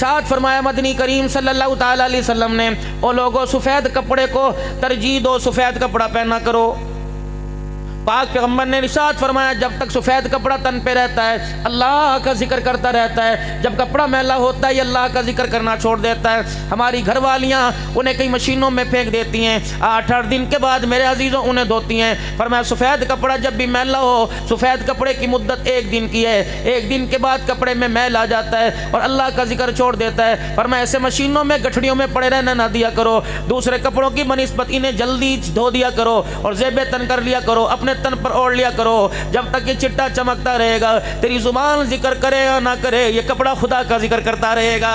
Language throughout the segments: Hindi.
इरशाद फरमाया मदनी करीम सल्लल्लाहु ताला अलैहि वसल्लम ने, ओ लोगों सफ़ेद कपड़े को तरजीह दो, सफ़ेद कपड़ा पहना करो। पाक पैगम्बर ने इरशाद फरमाया जब तक सफ़ेद कपड़ा तन पे रहता है अल्लाह का जिक्र करता रहता है, जब कपड़ा मैला होता है ये अल्लाह का जिक्र करना छोड़ देता है। हमारी घरवालियाँ उन्हें कई मशीनों में फेंक देती हैं, 8-8 दिन के बाद मेरे अजीज़ों उन्हें धोती हैं। फरमाया सफ़ेद कपड़ा जब भी मैला हो, सफ़ेद कपड़े की मुद्दत 1 दिन की है, 1 दिन के बाद कपड़े में मैल आ जाता है और अल्लाह का जिक्र छोड़ देता है। फरमाया ऐसे मशीनों में गठड़ियों में पड़े रहना ना दिया करो, दूसरे कपड़ों की बनिस्बत इन्हें जल्दी धो दिया करो और ज़ेब तन कर लिया करो, अपने तन पर ओढ़ लिया करो। जब तक ये चिट्टा चमकता रहेगा, तेरी जुबान जिक्र करे या ना करे, ये कपड़ा खुदा का जिक्र करता रहेगा।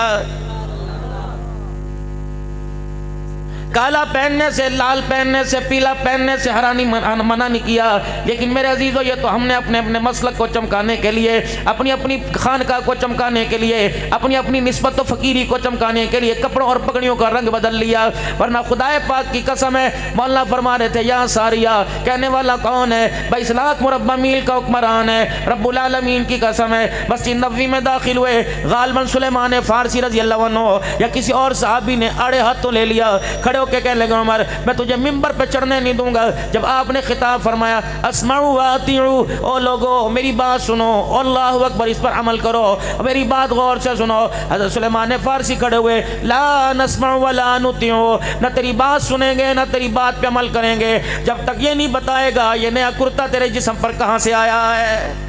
काला पहनने से, लाल पहनने से, पीला पहनने से हरानी मना नहीं किया, लेकिन मेरे अजीजों ये तो हमने अपने अपने मसलक को चमकाने के लिए, अपनी अपनी खानका को चमकाने के लिए, अपनी अपनी निस्बत फ़कीरी को चमकाने के लिए कपड़ों और पगड़ियों का रंग बदल लिया। वरना खुदाए पाक की कसम है, मौलाना फरमा रहे थे या सारिया, कहने वाला कौन है? 22 लाख मुरब्बा मील का हुक्मरान है, रब्बुल आलमीन की कसम है। मस्जिद नबवी में दाखिल हुए, गालिबन सुलेमान फारसी रज़ी अल्लाह अन्हु या किसी और सहाबी ने आड़े हाथों ले लिया, खड़े के कहने लगे उमर मैं तुझे मिंबर पे चढ़ने नहीं दूंगा। जब आपने खिताब फरमाया अस्माउ व अतीउ, ओ लोगो मेरी बात सुनो, अल्लाहु अकबर, इस पर अमल करो, मेरी बात गौर से सुनो। हज़रत सुलेमान फारसी खड़े हुए, ला नस्माउ व ला नुतीउ, न तेरी बात सुनेंगे न तेरी बात पे अमल करेंगे जब तक ये नहीं बताएगा ये नया कुर्ता तेरे जिस्म पर कहां से आया है।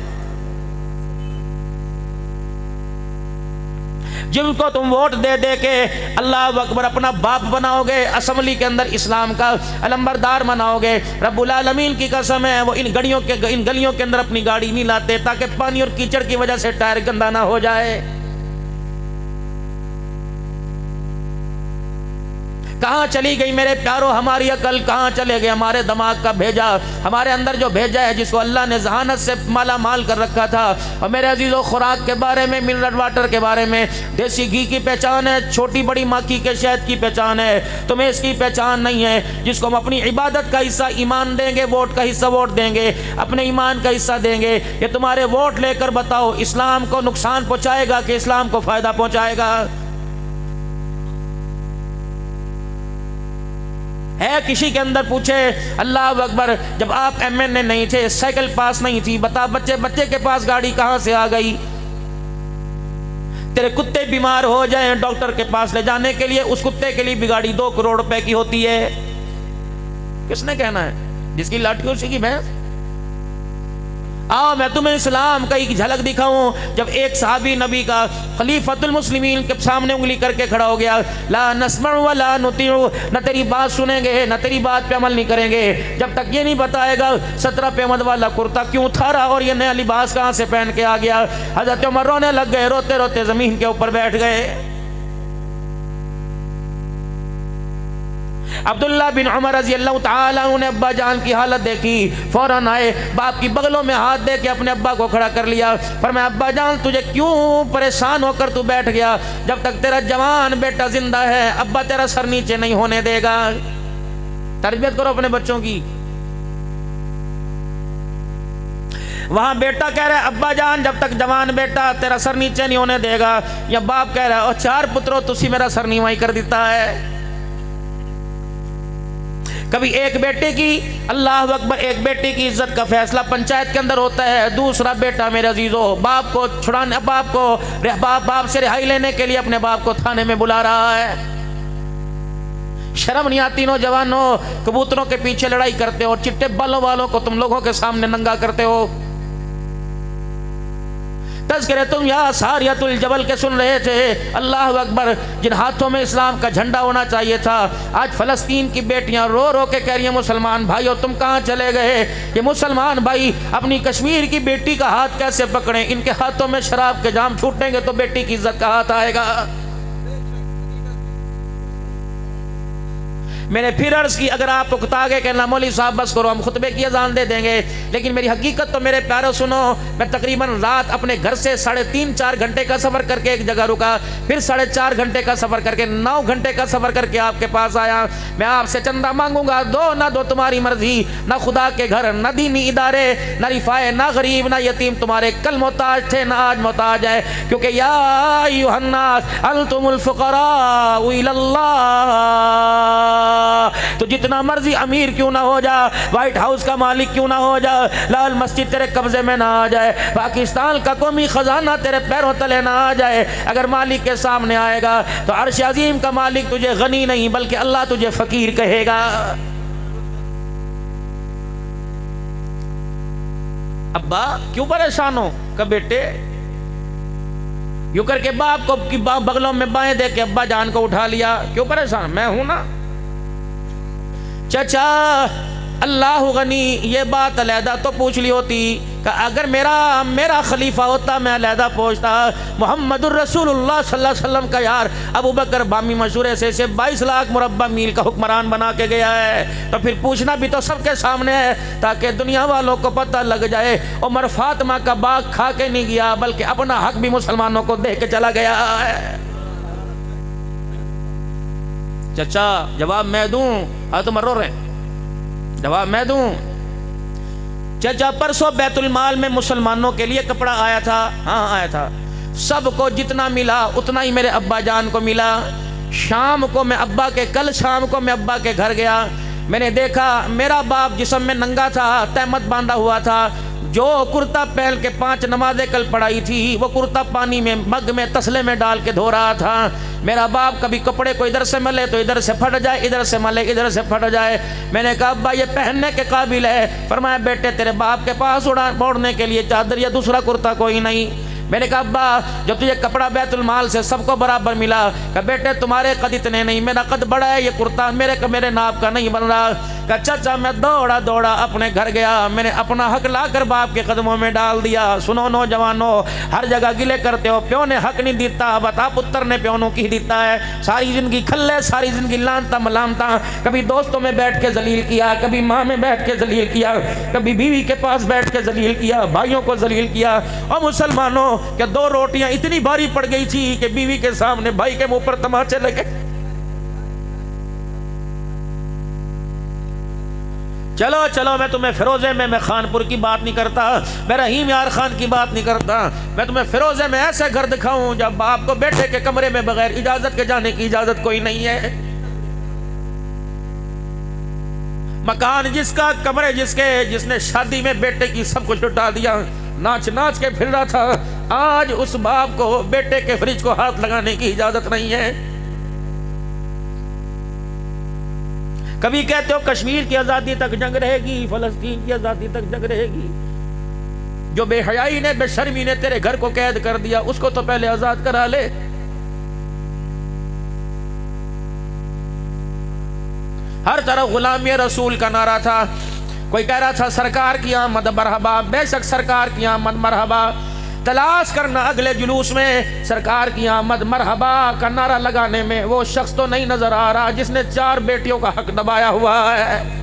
जिनको तुम वोट दे दे के अल्लाह अकबर अपना बाप बनाओगे, असम्बली के अंदर इस्लाम का अलंबरदार बनाओगे, रब्बुल आलमीन की कसम है वो इन गलियों के अंदर अपनी गाड़ी नहीं लाते ताकि पानी और कीचड़ की वजह से टायर गंदा ना हो जाए। कहाँ चली गई मेरे प्यारों हमारी अकल, कहाँ चले गए हमारे दिमाग का भेजा, हमारे अंदर जो भेजा है जिसको अल्लाह ने जहानत से माला माल कर रखा था। और मेरे अजीज़ों खुराक के बारे में, मिनरल वाटर के बारे में, देसी घी की पहचान है, छोटी बड़ी मक्खी के शहद की पहचान है, तुम्हें इसकी पहचान नहीं है। जिसको हम अपनी इबादत का हिस्सा ईमान देंगे, वोट का हिस्सा वोट देंगे, अपने ईमान का हिस्सा देंगे, ये तुम्हारे वोट लेकर बताओ इस्लाम को नुकसान पहुँचाएगा कि इस्लाम को फ़ायदा पहुँचाएगा? है किसी के अंदर पूछे अल्लाह अकबर, जब आप MNA नहीं थे, साइकिल पास नहीं थी, बता बच्चे के पास गाड़ी कहां से आ गई? तेरे कुत्ते बीमार हो जाएं, डॉक्टर के पास ले जाने के लिए उस कुत्ते के लिए भी गाड़ी 2 करोड़ रुपए की होती है। किसने कहना है? जिसकी लाठी उसी की भैंस। आओ मैं तुम्हें इस्लाम का एक झलक दिखाऊं। जब एक सहाबी नबी का खलीफतुल मुस्लिमीन के सामने उंगली करके खड़ा हो गया, ला नस्मउ व ला नुतीउ, न तेरी बात सुनेंगे न तेरी बात पे अमल नहीं करेंगे जब तक ये नहीं बताएगा 17 पेमद वाला कुर्ता क्यों उतारा और ये नया लिबास कहाँ से पहन के आ गया। हज़रत उमर रोने लग गए, रोते रोते जमीन के ऊपर बैठ गए। अब्दुल्ला बिन उमर रज़ी अल्लाह ताला ने अब्बा जान की हालत देखी, फौरन आए, बाप की बगलों में हाथ दे के अपने अब्बा को खड़ा कर लिया। पर मैं अब्बा जान तुझे क्यों परेशान होकर तू बैठ गया? जब तक तेरा जवान बेटा जिंदा है अब्बा तेरा सर नीचे नहीं होने देगा। तरबियत करो अपने बच्चों की। वहां बेटा कह रहा है अब्बा जान जब तक जवान बेटा तेरा सर नीचे नहीं होने देगा, या बाप कह रहा है और 4 पुत्रों तुसी मेरा सर नीवाई कर देता है। कभी एक बेटे की, अल्लाह अकबर, एक बेटे की इज्जत का फैसला पंचायत के अंदर होता है, दूसरा बेटा मेरे अजीजों बाप को छुड़ाने, बाप से रिहाई लेने के लिए अपने बाप को थाने में बुला रहा है। शर्म नहीं आती नौजवानों? कबूतरों के पीछे लड़ाई करते हो, चिट्टे बालों वालों को तुम लोगों के सामने नंगा करते हो। तज़किरे तुम या सारियतुल जबल के सुन रहे थे, अल्लाह अकबर, जिन हाथों में इस्लाम का झंडा होना चाहिए था, आज फ़लस्तीन की बेटियां रो रो के कह रही हैं मुसलमान भाइयों तुम कहाँ चले गए? ये मुसलमान भाई अपनी कश्मीर की बेटी का हाथ कैसे पकड़ें? इनके हाथों में शराब के जाम छूटेंगे तो बेटी की इज्जत का हाथ आएगा। मैंने फिर अर्ज की, अगर आप उकता गए कहना मौलवी साहब बस करो, हम खुतबे की अजान दे देंगे, लेकिन मेरी हकीकत तो मेरे प्यारों सुनो। मैं तकरीबन रात अपने घर से 3.5-4 घंटे का सफ़र करके एक जगह रुका, फिर 4.5 घंटे का सफ़र करके 9 घंटे का सफ़र करके आपके पास आया। मैं आपसे चंदा मांगूंगा, दो ना दो तुम्हारी मर्जी, ना खुदा के घर, ना दीनी इदारे, ना रिफाए, ना गरीब, ना यतीम तुम्हारे कल मोहताज थे ना आज मोहताज है, क्योंकि या अय्युहन्नास अंतुमुल फुकरा इलल्लाह। तो जितना मर्जी अमीर क्यों ना हो जा, व्हाइट हाउस का मालिक क्यों ना हो जा, लाल मस्जिद तेरे कब्जे में ना आ जाए, पाकिस्तान का कौमी खजाना तेरे पैरों तले ना आ जाए, अगर मालिक के सामने आएगा तो अर्श अजीम का मालिक तुझे गनी नहीं बल्कि अल्लाह तुझे फकीर कहेगा। अब्बा क्यों परेशान हो? का बेटे यूं करके बाप को बगलों में बाएं दे के अब्बा जान को उठा लिया, क्यों परेशान? मैं हूं ना चाचा, अल्लाह गनी। ये बात अलहदा तो पूछ ली होती कि अगर मेरा खलीफा होता मैं अलहदा पूछता। मोहम्मदुर रसूलुल्लाह सल्लल्लाहु अलैहि वसल्लम का यार अबू बकर बामी मशहूर से 22 लाख मुरब्बा मील का हुक्मरान बना के गया है, तो फिर पूछना भी तो सबके सामने है ताकि दुनिया वालों को पता लग जाए। उमर फातिमा का बाग खा के नहीं गया बल्कि अपना हक भी मुसलमानों को दे के चला गया है। चाचा जवाब मैं दूं? हाँ तुम रो रहे, जवाब मैं दूं? चाचा परसों बैतुल माल में मुसलमानों के लिए कपड़ा आया था। हाँ आया था, सबको जितना मिला उतना ही मेरे अब्बा जान को मिला। शाम को मैं कल शाम को मैं अब्बा के घर गया, मैंने देखा मेरा बाप जिस्म में नंगा था, तहमत बांधा हुआ था, जो कुर्ता पहन के 5 नमाजें कल पढ़ाई थी वो कुर्ता पानी में मग में तसले में डाल के धो रहा था। मेरा बाप कभी कपड़े को इधर से मले तो इधर से फट जाए, इधर से मले इधर से फट जाए। मैंने कहा अब्बा ये पहनने के काबिल है? फरमाया बेटे तेरे बाप के पास ओढ़ने के लिए चादर या दूसरा कुर्ता कोई नहीं। मैंने कहा अब्बा जब तुझे कपड़ा बैतुल माल से सबको बराबर मिला, कहा बेटे तुम्हारे कद इतने नहीं, मेरा कद बड़ा है, ये कुर्ता मेरे नाप का नहीं बन रहा। कहा चाचा मैं दौड़ा अपने घर गया, मैंने अपना हक लाकर बाप के कदमों में डाल दिया। सुनो नौजवानों, हर जगह गिले करते हो, प्यो ने हक नहीं देता, बता पुत्र ने प्योनों की देता है। सारी जिंदगी खल्ले, सारी जिंदगी लानता मलामता, कभी दोस्तों में बैठ के जलील किया, कभी माँ में बैठ के जलील किया, कभी बीवी के पास बैठ के जलील किया, भाइयों को जलील किया। और मुसलमानों क्या 2 रोटियां इतनी भारी पड़ गई थी कि बीवी के सामने भाई के मुंह पर तमाचे लगे। चलो मैं तुम्हें फिरोजे में मैं खानपुर की बात नहीं करता, मैं रहीम यार खान की बात नहीं करता, मैं तुम्हें फिरोजे में ऐसे घर दिखाऊं जब बाप को बेटे के कमरे में बगैर इजाजत के जाने की इजाजत कोई नहीं है। मकान जिसका, कमरे जिसके, जिसने शादी में बेटे की सब कुछ लुटा दिया, नाच नाच के फिर रहा था, आज उस बाप को बेटे के फ्रिज को हाथ लगाने की इजाजत नहीं है। कभी कहते हो कश्मीर की आजादी तक जंग रहेगी, फलस्तीन की आजादी तक जंग रहेगी। जो बेहयाई ने बेशर्मी ने तेरे घर को कैद कर दिया उसको तो पहले आजाद करा ले। हर तरफ गुलामी रसूल का नारा था। कोई कह रहा था सरकार की आमद मरहबा, बेशक सरकार की आमद मरहबा। तलाश करना अगले जुलूस में सरकार की आमद मरहबा का नारा लगाने में वो शख्स तो नहीं नजर आ रहा जिसने 4 बेटियों का हक दबाया हुआ है।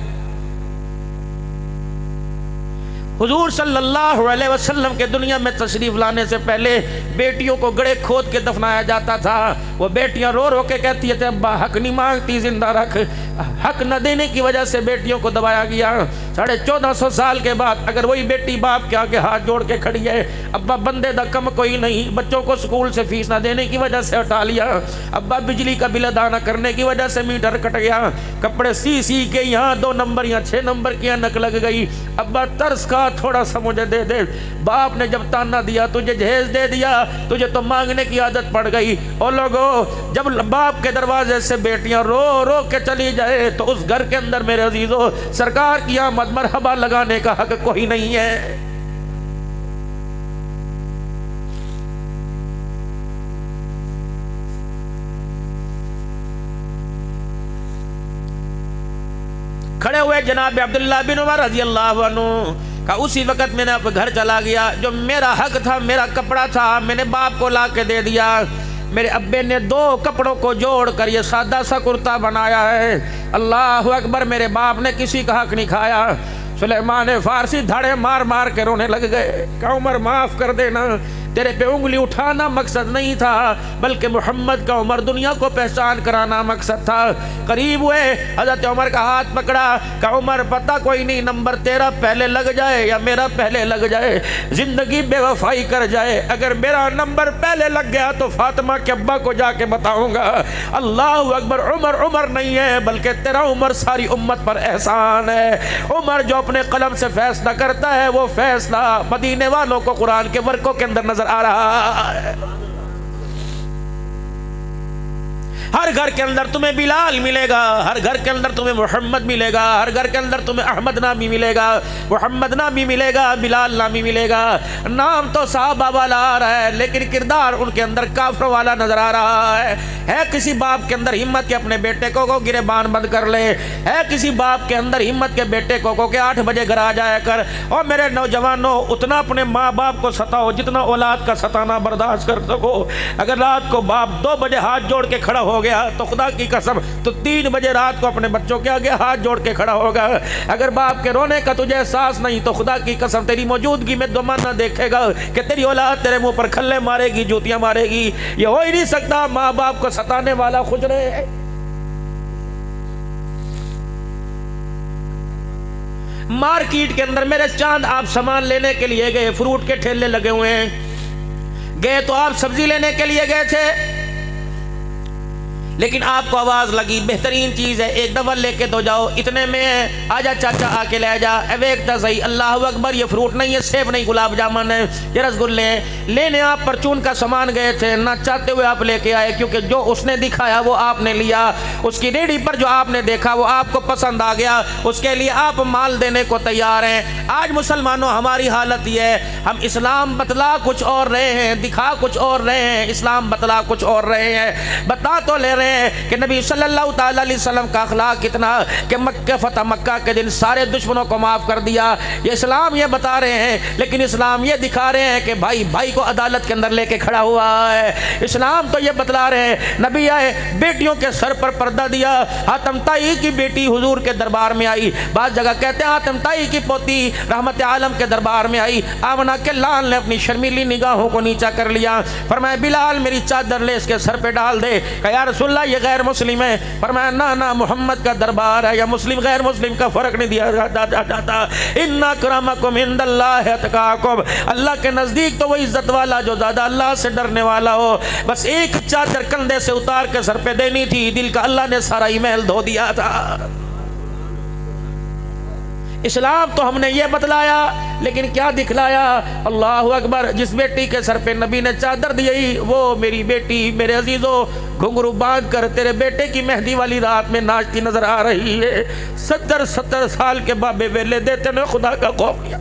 हुजूर सल्लल्लाहु अलैहि वसल्लम के दुनिया में तशरीफ लाने से पहले बेटियों को गड़े खोद के दफनाया जाता था। वो बेटियां रो रो के कहती है अब्बा हक नहीं मांगती, जिंदा रख। हक न देने की वजह से बेटियों को दबाया गया। 1450 साल के बाद अगर वही बेटी बाप के आगे हाथ जोड़ के खड़ी है, अब्बा बंदे दा कम कोई नहीं, बच्चों को स्कूल से फीस ना देने की वजह से हटा लिया, अब्बा बिजली का बिल अदा न करने की वजह से मीटर कट गया, कपड़े सी के यहाँ 2 नंबर या 6 नंबर की नक लग गई, अब्बा तरस का थोड़ा सा मुझे दे दे। बाप ने जब ताना दिया तुझे जहेज दे दिया, तुझे तो मांगने की आदत पड़ गई। और लोगों जब बाप के दरवाजे से बेटियां रो रो के चली जाए तो उस घर के अंदर मेरे अजीजों सरकार की आमद मरहबा लगाने का हक कोई नहीं है। खड़े हुए जनाब अब्दुल्लाह बिन उमर रजी अल्लाह अन्हु का उसी वक्त मैंने अपने घर चला गया। जो मेरा हक था, मेरा कपड़ा था, मैंने बाप को ला के दे दिया। मेरे अब्बे ने 2 कपड़ों को जोड़कर ये सादा सा कुर्ता बनाया है। अल्लाह अकबर, मेरे बाप ने किसी का हक नहीं खाया। सुलेमान फारसी धड़े मार मार के रोने लग गए। कहा उमर माफ कर देना, तेरे पे उंगली उठाना मकसद नहीं था, बल्कि मोहम्मद का उमर दुनिया को पहचान कराना मकसद था। करीब हुए, हजरत उमर का हाथ पकड़ा। कहा उमर पता कोई नहीं, नंबर तेरा पहले लग जाए या मेरा पहले लग जाए, जिंदगी बेवफाई कर जाए। अगर मेरा नंबर पहले लग गया तो फातिमा के अब्बा को जाके बताऊंगा। अल्लाह अकबर, उमर उमर नहीं है बल्कि तेरा उमर सारी उम्मत पर एहसान है। उमर जो अपने कलम से फैसला करता है वो फैसला मदीने वालों को कुरान के वर्कों के अंदर नजर आ रहा है। हर घर के अंदर तुम्हें बिलाल मिलेगा, हर घर के अंदर तुम्हें मोहम्मद मिलेगा, हर घर के अंदर तुम्हें अहमद नामी मिलेगा, मोहम्मद नामी मिलेगा, बिलाल नामी मिलेगा। नाम तो साहबा वाला आ रहा है लेकिन किरदार उनके अंदर काफरों वाला नजर आ रहा है किसी बाप के अंदर हिम्मत के अपने बेटे को गिरेबान बंद कर ले, है किसी बाप के अंदर हिम्मत के बेटे को के 8 बजे घर आ जाया कर। और मेरे नौजवानों, उतना अपने माँ बाप को सताओ जितना औलाद का सताना बर्दाश्त कर सको। अगर रात को बाप 2 बजे हाथ जोड़ के खड़ा हो गया तो खुदा की कसम तो 3 बजे रात को अपने बच्चों के आगे हाथ जोड़ के खड़ा होगा। अगर बाप के रोने का तुझे एहसास नहीं तो खुदा की कसम तेरी मौजूदगी में जमाना देखेगा कि तेरी औलाद तेरे मुंह पर खल्ले मारेगी, जूतियां मारेगी। ये हो ही नहीं सकता, माँ बाप को सताने वाला खुद रहे। मार्केट के अंदर मेरे चांद आप सामान लेने के लिए गए, फ्रूट के ठेले लगे हुए हैं, गए तो आप सब्जी लेने के लिए गए थे, लेकिन आपको आवाज लगी बेहतरीन चीज है, एक दवा लेके तो जाओ, इतने में आजा चाचा आके ले जा। देखता सही, अल्लाह अकबर, ये फ्रूट नहीं है, सेब नहीं, गुलाब जामुन है, ये रसगुल्ले हैं। लेने आप परचून का सामान गए थे, ना चाहते हुए आप लेके आए, क्योंकि जो उसने दिखाया वो आपने लिया। उसकी रेडी पर जो आपने देखा वो आपको पसंद आ गया, उसके लिए आप माल देने को तैयार हैं। आज मुसलमानों हमारी हालत ये है, हम इस्लाम बतला कुछ और रहे हैं, दिखा कुछ और रहे हैं, इस्लाम बतला कुछ और रहे हैं। बता तो ले रहे कि नबी सल्लल्लाहु अलैहि वसल्लम का अखलाक कितना कि मक्का फतह मक्का के दिन सारे दुश्मनों को माफ कर दिया। ये इस्लाम ये बता रहे हैं, लेकिन इस्लाम ये दिखा रहे हैं कि भाई भाई को अदालत के अंदर लेके खड़ा हुआ है। इस्लाम तो ये बतला रहे हैं, नबी आए, बेटियों के सर पर पर्दा दिया, हातम ताई की बेटी हुजूर के दरबार में आई। बात जगह कहते हैं हातम ताई की पोती रहमत आलम के दरबार में आई। आमना के लाल ने अपनी शर्मीली निगाहों को नीचा कर लिया, फरमाया बिलाल मेरी चादर ले इसके सर पे डाल दे। कहा रसूलुल्लाह ये गैर मुस्लिम है। फरमाया ना ना, मोहम्मद का दरबार है, या मुस्लिम गैर मुस्लिम का फर्क नहीं दिया जाता। इन्ना अक्रमकुम इंदल्लाहि अतकाकुम, अल्लाह के नजदीक तो वो इज्जत वाला जो ज्यादा अल्लाह से डरने वाला हो। बस एक चादर कंधे से उतार के सर पे देनी थी, दिल का अल्लाह ने सारा ईमेल धो दिया था। इस्लाम तो हमने ये बतलाया, लेकिन क्या दिखलाया? अल्लाह अकबर, जिस बेटी के सर पे नबी ने चादर दी वो मेरी बेटी, मेरे अजीजों, घुंघरू बांध कर तेरे बेटे की मेहंदी वाली रात में नाचती नजर आ रही है। 70 साल के बाबे वेले देते ने खुदा का खौफ किया।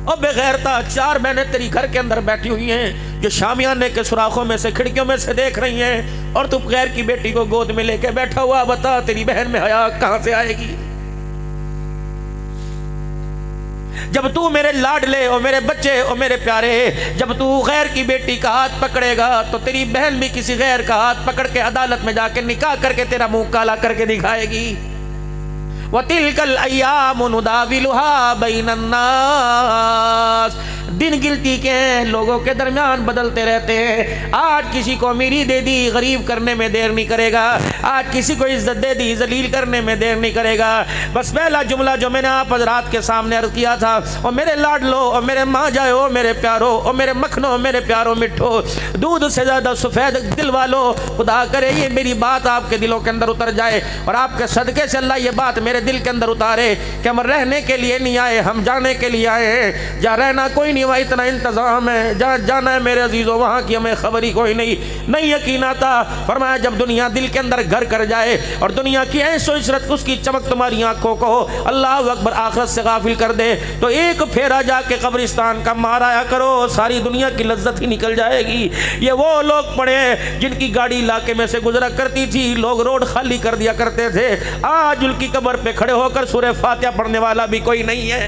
और बेगैरता 4 बहनें तेरी घर के अंदर बैठी हुई हैं जो शामियाने के सुराखों में से, खिड़कियों में से देख रही हैं, और तू गैर की बेटी को गोद में लेके बैठा हुआ। बता तेरी बहन में हया कहां से आएगी? जब तू मेरे लाडले और मेरे बच्चे और मेरे प्यारे, जब तू गैर की बेटी का हाथ पकड़ेगा तो तेरी बहन भी किसी गैर का हाथ पकड़ के अदालत में जाके निकाह करके तेरा मुंह काला करके दिखाएगी। वतिलकल अय्यामु नुदाविलुहा बैनन नास, दिन गिनती के लोगों के दरमियान बदलते रहते हैं। आज किसी को अमीरी दे दी, गरीब करने में देर नहीं करेगा। आज किसी को इज्जत दे दी, जलील करने में देर नहीं करेगा। बस पहला जुमला जो मैंने आप हज़रात के सामने अर्ज किया था, और मेरे लाडलो और मेरे माँ जाओ, मेरे प्यारो और मेरे मखनो, मेरे प्यारो मिठो, दूध से ज़्यादा सफ़ेद दिल वालों, खुदा करे ये मेरी बात आपके दिलों के अंदर उतर जाए, और आपके सदक़े से अल्लाह ये बात मेरे दिल के अंदर उतारे कि हम रहने के लिए नहीं आए, हम जाने के लिए आए हैं। जहाँ रहना कोई नहीं, वहाँ इतना इंतज़ाम है, जहाँ जाना है मेरे अजीज़ों वहाँ की हमें खबर ही कोई नहीं यकीन आता। फरमाया जब दुनिया दिल के अंदर घर कर जाए और दुनिया की ऐशो इशरत उसकी चमक तुम्हारी आंखों को अल्लाह अकबर आखिरत से गाफिल कर दे, तो एक फेरा जाके कब्रिस्तान का माराया करो, सारी दुनिया की लज्जत ही निकल जाएगी। ये वो लोग पड़े जिनकी गाड़ी इलाके में से गुजरा करती थी, लोग रोड खाली कर दिया करते थे, आज उनकी कब्र पे खड़े होकर सूरह फातिहा पढ़ने वाला भी कोई नहीं है।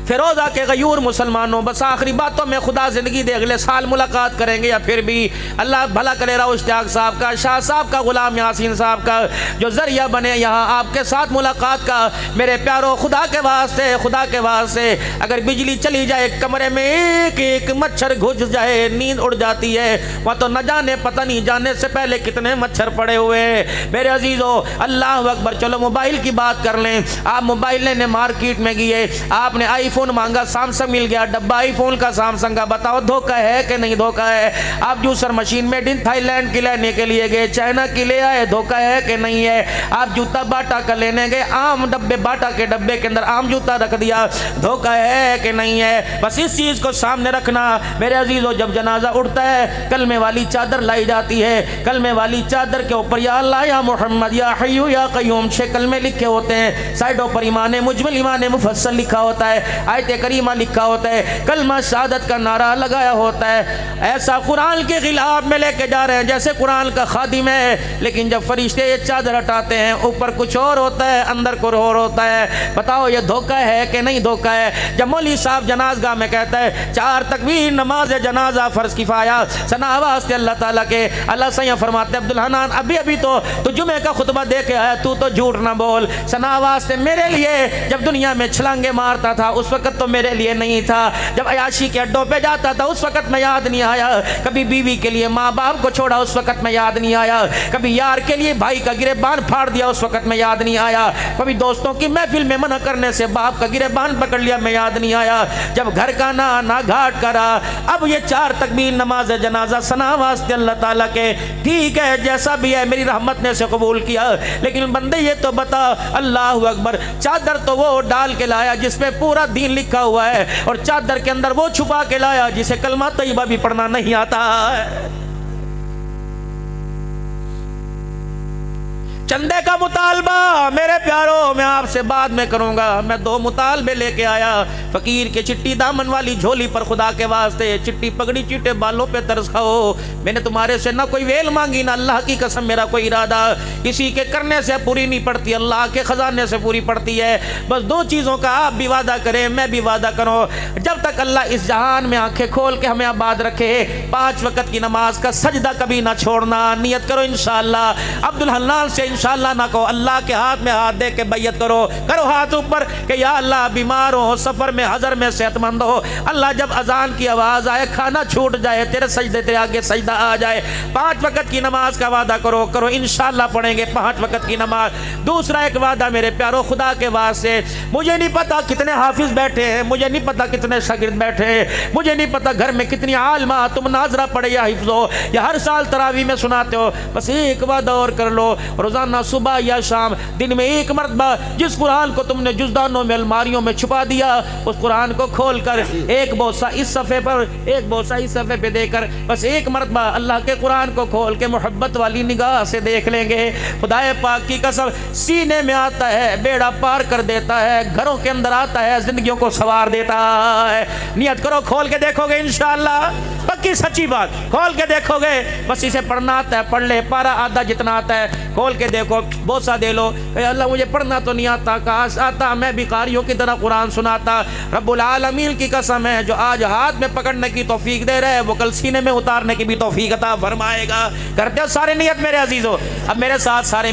फिरोजा के गयूर मुसलमानों, बस आखिरी बातों में खुदा ज़िंदगी दे अगले साल मुलाकात करेंगे या फिर भी अल्लाह भला करे राव इश्तियाक साहब का, शाह साहब का, गुलाम यासीन साहब का जो ज़रिया बने यहाँ आपके साथ मुलाकात का। मेरे प्यारो खुदा के वास्ते, खुदा के वास्ते, अगर बिजली चली जाए कमरे में एक एक मच्छर घुस जाए, नींद उड़ जाती है, वह तो न जाने पता नहीं जाने से पहले कितने मच्छर पड़े हुए हैं। मेरे अजीज़ों अल्लाह अकबर। चलो मोबाइल की बात कर लें। आप मोबाइल लेने मार्केट में गए, आपने आईफोन मांगा, सैमसंग मिल गया, डब्बा आईफोन का सैमसंग का। बताओ धोखा है कि नहीं धोखा है? आप juicer machine made in Thailand की लेने के लिए गए, चाइना की ले आए, धोखा है कि नहीं है? आप जूता बाटा का लेने गए, आम डब्बे बाटा के डब्बे के अंदर आम जूता रख दिया, धोखा है कि नहीं है? बस इस चीज़ को सामने रखना मेरे अजीज़ों। जब जनाजा उठता है कलमे वाली चादर लाई जाती है, कलमे वाली चादर के ऊपर या अल्लाह या मोहम्मद या हय्यू या क़य्यूम 6 कलमे लिखे होते हैं। साइडों पर ईमान मुजमिल ईमान मुफस्सल लिखा होता है, आयत करीमा लिखा होता है, कलमा शहादत का नारा लगाया होता है। ऐसा कुरान के खिलाफ में लेके जा रहे हैं जैसे कुरान का खादिम है, लेकिन जब फरिश्ते ये चादर हटाते हैं ऊपर कुछ और होता है, अंदर कुछ और होता है। बताओ ये धोखा है कि नहीं धोखा है? जब मौलवी साहब जनाजगाह में कहता है 4 तकबीर नमाज जनाजा फर्ज किफाया, सना वास्ते अल्लाह ताला के, अल्लाह सैयद फरमाते अब्दुल हन्नान अभी तो जुमे का खुतबा दे के आया, तू तो झूठ ना बोल। सना वास्ते मेरे लिए जब दुनिया में छलांगे मारता था उस वक्त तो मेरे लिए नहीं था, जब अयाशी के अड्डों पे जाता था उस वक्त में याद नहीं आया, कभी बीवी के लिए माँ बाप को छोड़ा उस वक्त में याद नहीं आया, कभी यार के लिए भाई का गिरेबान फाड़ दिया उस वक्त में याद नहीं आया, कभी दोस्तों की महफिल में मना करने से बाप का गिरेबान पकड़ लिया में याद नहीं आया, जब घर का ना घाट करा। अब ये 4 तकबीर नमाज जनाजा सना वास्ते अल्लाह ताला के, ठीक है जैसा भी है मेरी रहमत ने से कबूल किया, लेकिन बंदे ये तो बता अल्लाह अकबर, चादर तो वो डाल के लाया जिसमें पूरा दीन लिखा हुआ है, और चादर के अंदर वो छुपा के लाया जिसे कलमा तैयबा भी पढ़ना नहीं आता है। चंदे का मुतालबा मेरे प्यारों मैं आपसे बाद में करूंगा। मैं 2 मुतालबे लेके आया। फकीर के चिट्टी दामन वाली झोली पर खुदा के वास्ते, चिट्टी पगड़ी चिट्टे बालों पे तरस खाओ। मैंने तुम्हारे से ना कोई वेल मांगी ना अल्लाह की कसम मेरा कोई इरादा, किसी के करने से पूरी नहीं पड़ती, अल्लाह के खजाने से पूरी पड़ती है। बस 2 चीज़ों का आप भी वादा करें, मैं भी वादा करो, जब तक अल्लाह इस जहान में आंखें खोल के हमें आबाद रखे, 5 वक्त की नमाज का सजदा कभी ना छोड़ना। नियत करो इंशाअल्लाह। अब्दुल हन्नान से इंशाअल्लाह ना कहो, अल्लाह के हाथ में हाथ दे के बैयत करो, करो हाथ ऊपर कि या अल्लाह बीमार हो, सफर में हजर में सेहतमंद हो, अल्लाह जब अजान की आवाज आए खाना छूट जाए, तेरे सजदे तेरे आगे सजदा आ जाए। 5 वक्त की नमाज का वादा करो, करो इंशाअल्लाह पढ़ेंगे 5 वक्त की नमाज। दूसरा एक वादा मेरे प्यारो खुदा के वास्ते, मुझे नहीं पता कितने हाफिज बैठे हैं, मुझे नहीं पता कितने शागिर्द बैठे हैं, मुझे नहीं पता घर में कितनी आलमा तुम नाजरा पढ़े या हिफ्ज हो या हर साल तरावी में सुनाते हो, बस एक वादा और कर लो, रोजाना सुबह या शाम दिन में 1 मरतबा जिस कुरान को तुमने जुज़दानों में अलमारियों में छुपा दिया उस कुरान को खोल कर एक बोसा इस सफ़े पर एक बोसा इस सफ़े पे देकर बस 1 मरतबा अल्लाह के कुरान को खोल के मोहब्बत वाली निगाह से देख लेंगे। खुदाए पाक की कसम सीने में आता है, बेड़ा पार कर देता है, घरों के अंदर आता है, जिंदगियों को सवार देता है। नियत करो, खोल के देखोगे इंशाअल्लाह, पक्की सच्ची बात, खोल के देखोगे। बस इसे पढ़ना आता है पढ़ ले, पारा आधा जितना आता है खोल के देखो, बोसा दे लो, अल्लाह मुझे पढ़ना तो नहीं आता, काश आता, मैं भिखारियों की तरह कुरान सुनाता। रब्बुल आलमीन की कसम है जो आज हाथ में पकड़ने की तौफीक दे रहे हैं वो कल सीने में उतारने की भी तौफीक अता फरमाएगा। करते हो सारे नियत मेरे अजीजों। अब मेरे साथ सारे